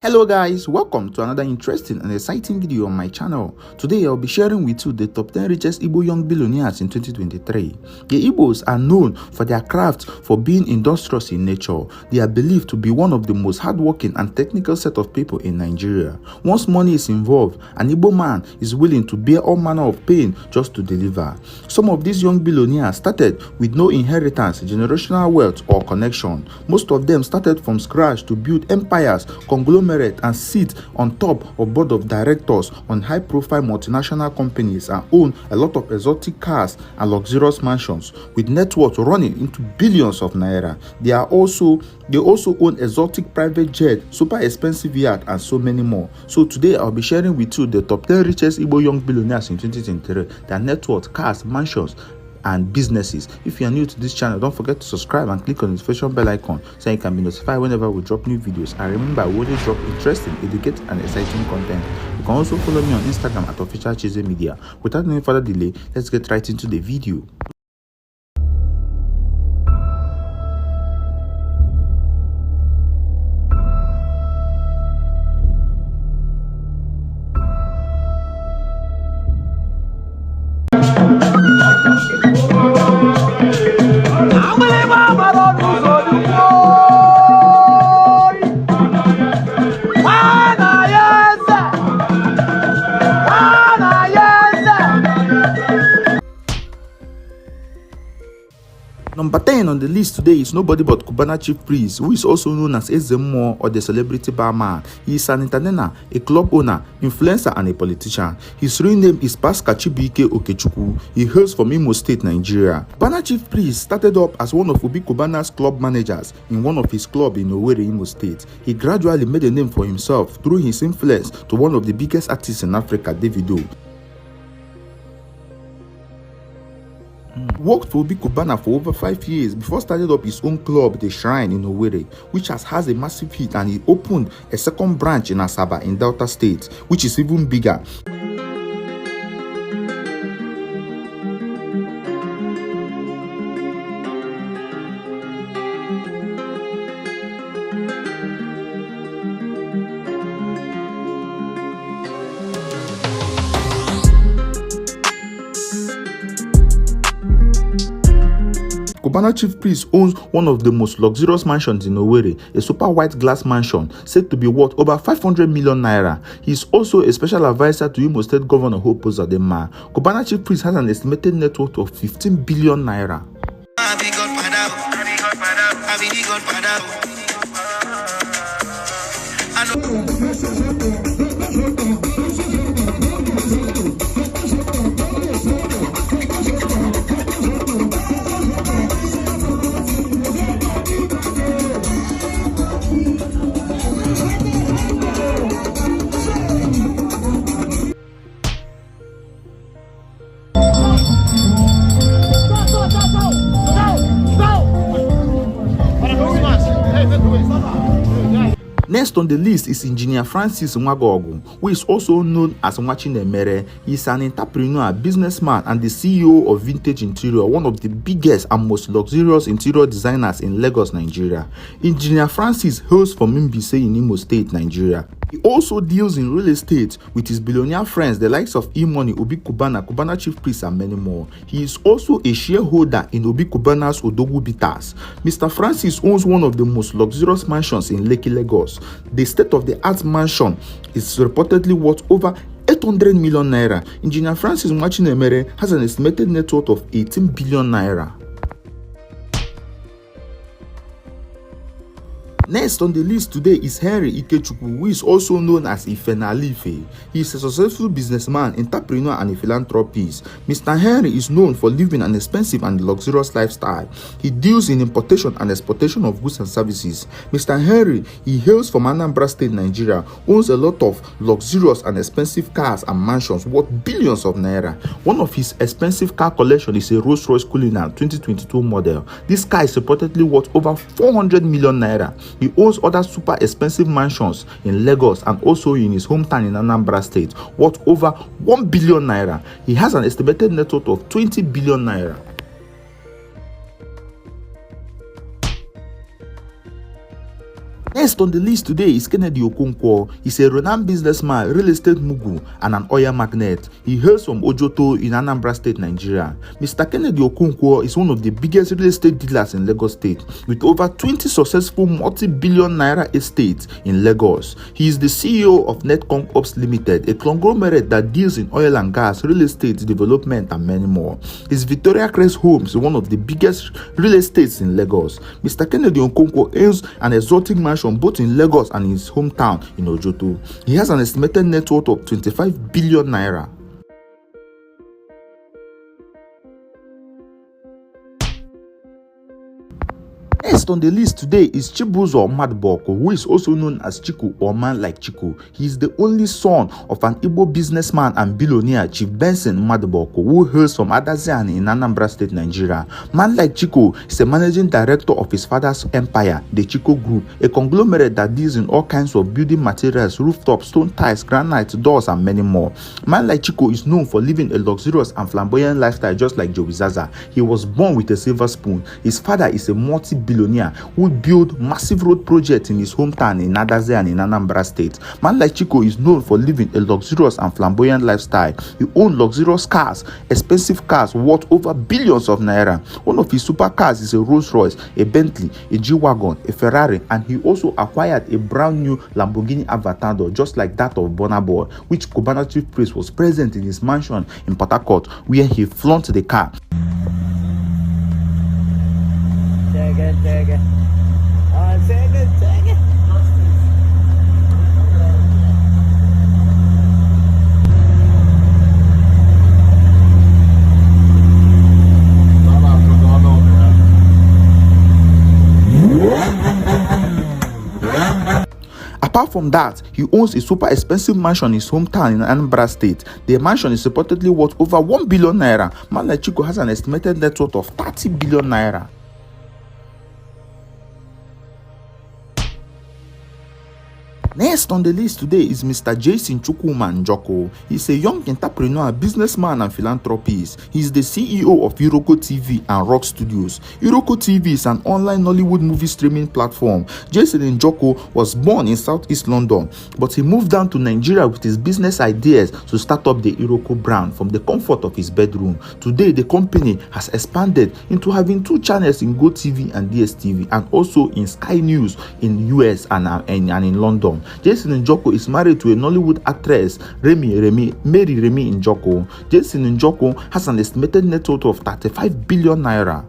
Hello guys, welcome to another interesting and exciting video on my channel. Today I'll be sharing with you the top 10 richest Igbo young billionaires in 2023. The Igbos are known for their craft for being industrious in nature. They are believed to be one of the most hardworking and technical set of people in Nigeria. Once money is involved, an Igbo man is willing to bear all manner of pain just to deliver. Some of these young billionaires started with no inheritance, generational wealth or connection. Most of them started from scratch to build empires, conglomerates and sit on top of board of directors on high-profile multinational companies and own a lot of exotic cars and luxurious mansions with net worth running into billions of naira. They also own exotic private jet, super expensive yacht and so many more. So today I'll be sharing with you the top 10 richest Igbo young billionaires in 2023, their net worth, cars, mansions and businesses. If you are new to this channel, don't forget to subscribe and click on the notification bell icon so you can be notified whenever we drop new videos. And remember, we always drop interesting, educative and exciting content. You can also follow me on Instagram at official Chize Media. Without any further delay, let's get right into the video. Number 10 on the list today is nobody but Cubana Chief Priest, who is also known as Ezemo or the celebrity barman. He is an entertainer, a club owner, influencer and a politician. His real name is Pascal Chibuike Okechukwu. He hails from Imo State, Nigeria. Cubana Chief Priest started up as one of Obi Cubana's club managers in one of his clubs in Owerri, Imo State. He gradually made a name for himself through his influence to one of the biggest artists in Africa, Davido. Worked for Obi Cubana for over 5 years before started up his own club, The Shrine in Owerri, which has a massive hit, and he opened a second branch in Asaba in Delta State, which is even bigger. Cubana Chief Priest owns one of the most luxurious mansions in Owerri, a super white glass mansion said to be worth over 500 million naira. He is also a special advisor to Imo State Governor Hope Uzodinma. Cubana Chief Priest has an estimated net worth of 15 billion naira. Next on the list is Engineer Francis Nwagogu, who is also known as Nwachinemere. He is an entrepreneur, businessman, and the CEO of Vintage Interior, one of the biggest and most luxurious interior designers in Lagos, Nigeria. Engineer Francis hails from Mbise in Imo State, Nigeria. He also deals in real estate with his billionaire friends, the likes of EMoney, Obi Cubana, Cubana Chief Priest, and many more. He is also a shareholder in Obi Cubana's Odogwu Bitters. Mr. Francis owns one of the most luxurious mansions in Lekki, Lagos. The state-of-the-art mansion is reportedly worth over 800 million naira. Engineer Francis Nwachinemere has an estimated net worth of 18 billion naira. Next on the list today is Henry Ikechukwu, who is also known as Ifenalife. He is a successful businessman, entrepreneur, and a philanthropist. Mr. Henry is known for living an expensive and luxurious lifestyle. He deals in importation and exportation of goods and services. Mr. Henry, he hails from Anambra State, Nigeria, owns a lot of luxurious and expensive cars and mansions worth billions of naira. One of his expensive car collection is a Rolls-Royce Cullinan 2022 model. This car is reportedly worth over 400 million naira. He owns other super expensive mansions in Lagos and also in his hometown in Anambra State, worth over 1 billion naira. He has an estimated net worth of 20 billion naira. Next on the list today is Chinedu Okonkwo. He's a renowned businessman, real estate mogul, and an oil magnate. He hails from Ojoto in Anambra State, Nigeria. Mr. Chinedu Okonkwo is one of the biggest real estate dealers in Lagos State, with over 20 successful multi-billion naira estates in Lagos. He is the CEO of Networth Limited, a conglomerate that deals in oil and gas, real estate development, and many more. His Victoria Crest Homes is one of the biggest real estates in Lagos. Mr. Chinedu Okonkwo owns an exotic mansion both in Lagos and his hometown in Ojoto. He has an estimated net worth of 25 billion naira. Next on the list today is Chibuzo Madboko, who is also known as Chico or Man Like Chico. He is the only son of an Igbo businessman and billionaire, Chief Benson Madboko, who hails from Adaziani in Anambra State, Nigeria. Man Like Chico is a managing director of his father's empire, the Chico Group, a conglomerate that deals in all kinds of building materials, rooftops, stone tiles, granite, doors, and many more. Man Like Chico is known for living a luxurious and flamboyant lifestyle just like Jowizaza. He was born with a silver spoon. His father is a multi-billionaire who built massive road projects in his hometown in Adaze and in Anambra State. Man Like Chico is known for living a luxurious and flamboyant lifestyle. He owns luxurious cars, expensive cars worth over billions of naira. One of his supercars is a Rolls Royce, a Bentley, a G-Wagon, a Ferrari, and he also acquired a brand new Lamborghini Aventador just like that of Burna Boy, which Cubana chief priest was present in his mansion in Port Harcourt where he flaunted the car. Take it. Oh, take it. Apart from that, he owns a super expensive mansion in his hometown in Anambra State. The mansion is reportedly worth over 1 billion naira. Man Like Chico has an estimated net worth of 30 billion naira. Next on the list today is Mr. Chukwuma Njoko. He's a young entrepreneur, businessman, and philanthropist. He's the CEO of Iroko TV and Rock Studios. Iroko TV is an online Nollywood movie streaming platform. Njoko was born in Southeast London, but he moved down to Nigeria with his business ideas to start up the Iroko brand from the comfort of his bedroom. Today, the company has expanded into having 2 channels in GoTV and DSTV, and also in Sky News in US and in London. Njoko is married to a Nollywood actress, Mary Remi Njoko. Njoko has an estimated net worth of 35 billion naira.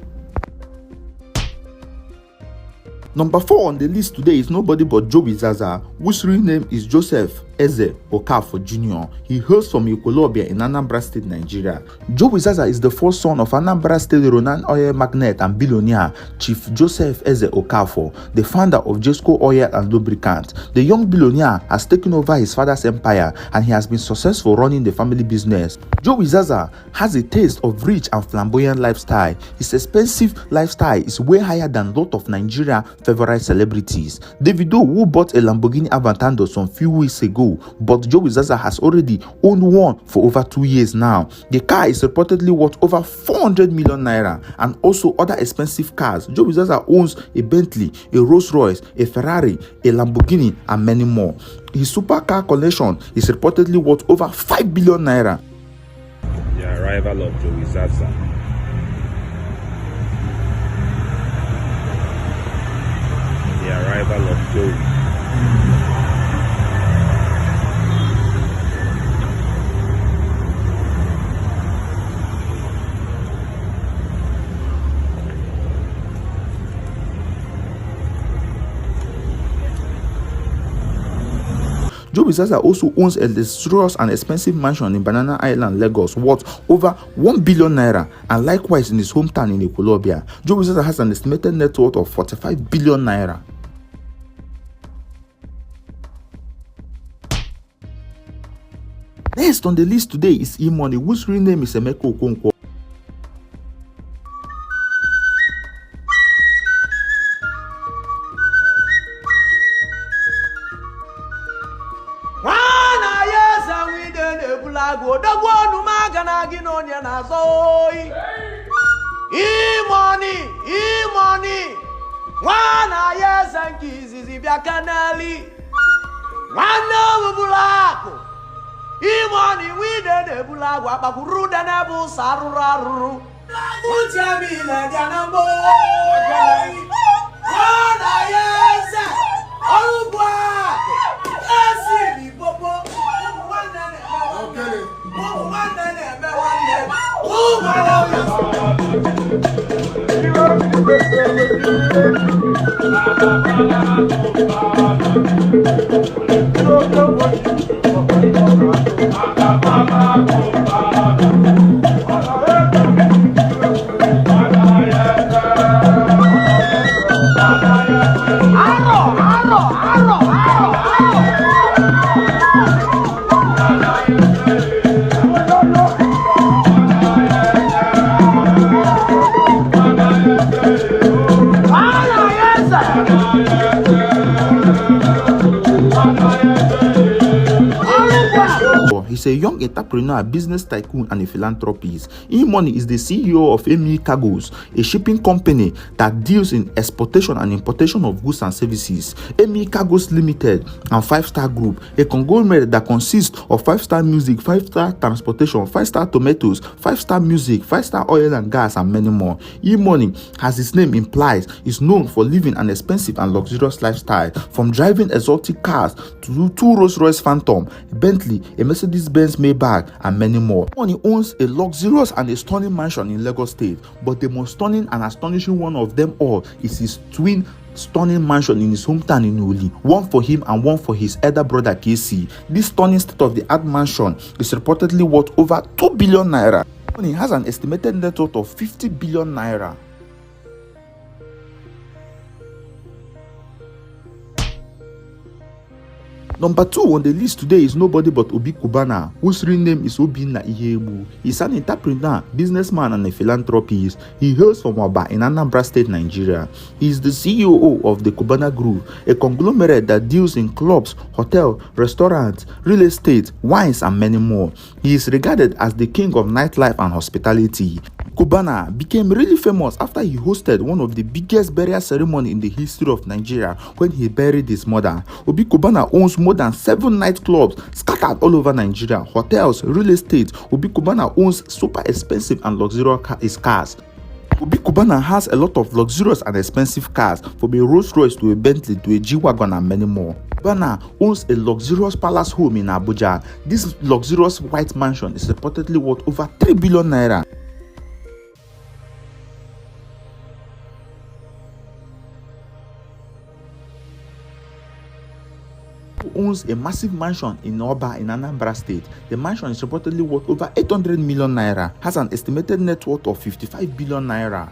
Number 4 on the list today is nobody but Jowizaza, whose real name is Joseph Eze Okafor Jr. He hails from Ikolobia in Anambra State, Nigeria. Jowizaza is the first son of Anambra State renowned oil magnate and billionaire Chief Joseph Eze Okafor, the founder of Jesco Oil and Lubricant. The young billionaire has taken over his father's empire and he has been successful running the family business. Jowizaza has a taste of rich and flamboyant lifestyle. His expensive lifestyle is way higher than a lot of Nigeria favorite celebrities. Davido, who bought a Lamborghini Aventador some few weeks ago, but Jowizaza has already owned one for over 2 years now. The car is reportedly worth over 400 million naira and also other expensive cars. Jowizaza owns a Bentley, a Rolls Royce, a Ferrari, a Lamborghini, and many more. His supercar collection is reportedly worth over 5 billion naira. The arrival of Jowizaza. The arrival of Jowi. Jowizaza also owns a luxurious and expensive mansion in Banana Island, Lagos, worth over 1 billion naira, and likewise in his hometown in Ikolobia. Jowizaza has an estimated net worth of 45 billion naira. Next on the list today is EMoney, whose real name is Okonkwo. EMoney. Wana yesa nkizizi bya kanali. Wana bulaku. EMoney wide bulaku abakuruda na busaruraruru. Uchamile janambo. Wana yesa olugwa. Esi popo. Okay. He's a young entrepreneur, business tycoon, and a philanthropist. EMoney is the CEO of Cargos, a shipping company that deals in exportation and importation of goods and services. Cargos Limited and 5-Star Group, a conglomerate that consists of 5-Star Music, 5-Star Transportation, 5-Star Tomatoes, 5-Star Music, 5-Star Oil and Gas, and many more. EMoney, as its name implies, is known for living an expensive and luxurious lifestyle, from driving exotic cars to 2 Rolls-Royce Phantom, a Bentley, a Mercedes-Benz Maybach, and many more. EMoney owns a luxurious and a stunning mansion in Lagos State, but the most stunning and astonishing one of them all is his twin stunning mansion in his hometown in Uli, one for him and one for his elder brother KC. This stunning state-of-the-art mansion is reportedly worth over 2 billion naira. EMoney has an estimated net worth of 50 billion naira. Number 2 on the list today is nobody but Obi Cubana, whose real name is Obinna Obi. He's an entrepreneur, businessman, and a philanthropist. He hails from Oba in Anambra State, Nigeria. He is the CEO of the Cubana Group, a conglomerate that deals in clubs, hotels, restaurants, real estate, wines, and many more. He is regarded as the king of nightlife and hospitality. Cubana became really famous after he hosted one of the biggest burial ceremonies in the history of Nigeria when he buried his mother. Obi Cubana owns more than 7 nightclubs scattered all over Nigeria, hotels, real estate. Obi Cubana owns super expensive and luxurious cars. Obi Cubana has a lot of luxurious and expensive cars, from a Rolls Royce to a Bentley to a G-Wagon and many more. Cubana owns a luxurious palace home in Abuja. This luxurious white mansion is reportedly worth over 3 billion naira. Owns a massive mansion in Oba in Anambra State. The mansion is reportedly worth over 800 million naira, has an estimated net worth of 55 billion naira.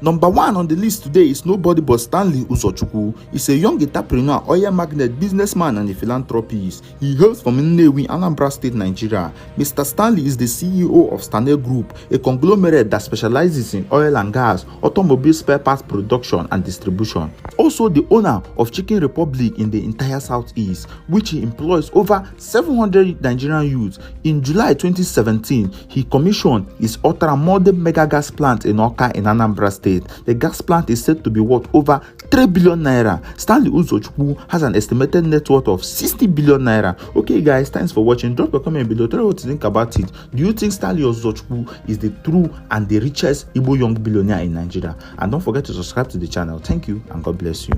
Number 1 on the list today is nobody but Stanley Uzochukwu. He's a young entrepreneur, oil magnate, businessman, and a philanthropist. He hails from Nnewi, Anambra State, Nigeria. Mr. Stanley is the CEO of Stanley Group, a conglomerate that specializes in oil and gas, automobile spare parts production and distribution. Also the owner of Chicken Republic in the entire Southeast, which he employs over 700 Nigerian youths. In July 2017, he commissioned his ultra-modern mega gas plant in Oka in Anambra State. The gas plant is said to be worth over 3 billion naira. Stanley Uzochukwu has an estimated net worth of 60 billion naira. Okay guys, thanks for watching. Drop a comment below. Tell me what you think about it. Do you think Stanley Uzochukwu is the true and the richest Igbo young billionaire in Nigeria? And don't forget to subscribe to the channel. Thank you and God bless you.